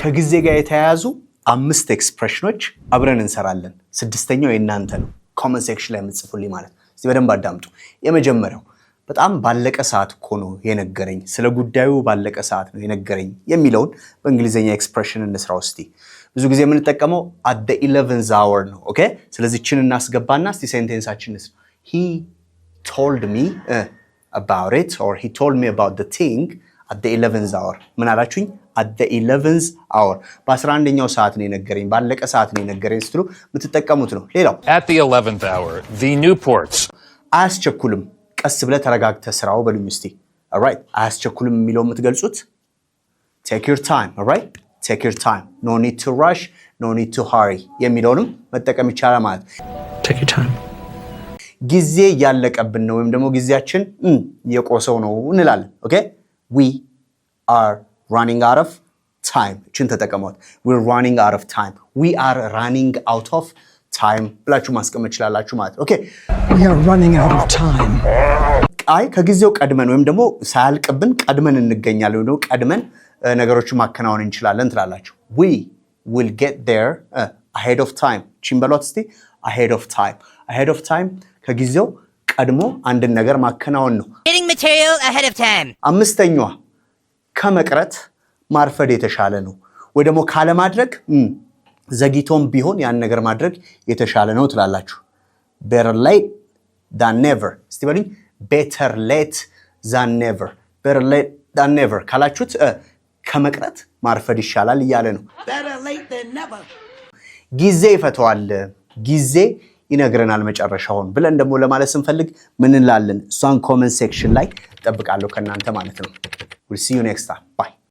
ከጊዜ ጋር የተያያዙ 5 ኤክስፕሬሽኖች አብረን እንሰራለን። ስድስተኛው የእናንተ ነው። ኮመንት ሴክሽን ላይ የምትጽፉልኝ ማለት ነው። እስቲ በደንብ አዳምጡ። የመጀመሪያው በጣም ባለቀ ሰዓት እኮ ነው የነገረኝ፣ ስለ ጉዳዩ ባለቀ ሰዓት ነው የነገረኝ የሚለውን በእንግሊዘኛ ኤክስፕሬሽን እንስራው እስቲ። ብዙ ጊዜ የምንጠቀመው at the 11th hour ነው። ኦኬ፣ ስለዚህ እችን እናስገባና እስቲ ሴንቴንሳችን እንስራ። he told me about it or he told me about the thing at the 11th hour። ምን አላችሁኝ? at the 11th hour በ11ኛው ሰዓት ነው የነገረኝ፣ ባለቀ ሰዓት ነው የነገረኝ ስትሉ የምትጠቀሙት ነው። ሌላው at the 11th hour the Newports። አያስቸኩልም፣ ቀስ ብለህ ተረጋግተህ ስራው በሉኝ እስቲ። alright፣ አያስቸኩልም የሚለው የምትገልጹት take your time። alright፣ take your time፣ no need to rush, no need to hurry የሚለውንም መጠቀም ይቻላል ማለት take your time። ጊዜ ያለቀብን ነው ወይም ደግሞ ጊዜያችን የቆሰው ነው እንላለን። ኦኬ፣ we are running out of time። እችን ተጠቀሙት። we're running out of time፣ we are running out of time ብላችሁ ማስቀመጥ ይችላልላችሁ ማለት ኦኬ። we are running out of time። አይ ከጊዜው ቀድመን ወይም ደግሞ ሳያልቅብን ቀድመን እንገኛለን ወይ ቀድመን ነገሮችን ማከናወን እንችላለን ትላላችሁ። we will get there ahead of time። እችን በሏት እስቲ ahead of time። ahead of time ከጊዜው ቀድሞ አንድን ነገር ማከናወን ነው። getting material ahead of time። አምስተኛዋ ከመቅረት ማርፈድ የተሻለ ነው ወይ ደግሞ ካለ ማድረግ ዘግይቶም ቢሆን ያን ነገር ማድረግ የተሻለ ነው ትላላችሁ። better late than never። እስቲ በሉኝ better late than never። better late than never ካላችሁት ከመቅረት ማርፈድ ይሻላል እያለ ነው። better late than never። ጊዜ ይፈተዋል፣ ጊዜ ይነግረናል መጨረሻውን ብለን ደግሞ ለማለት ስንፈልግ ምን እንላለን? እሷን ኮመንት ሴክሽን ላይ እጠብቃለሁ ከእናንተ ማለት ነው። we'll see you next time. Bye.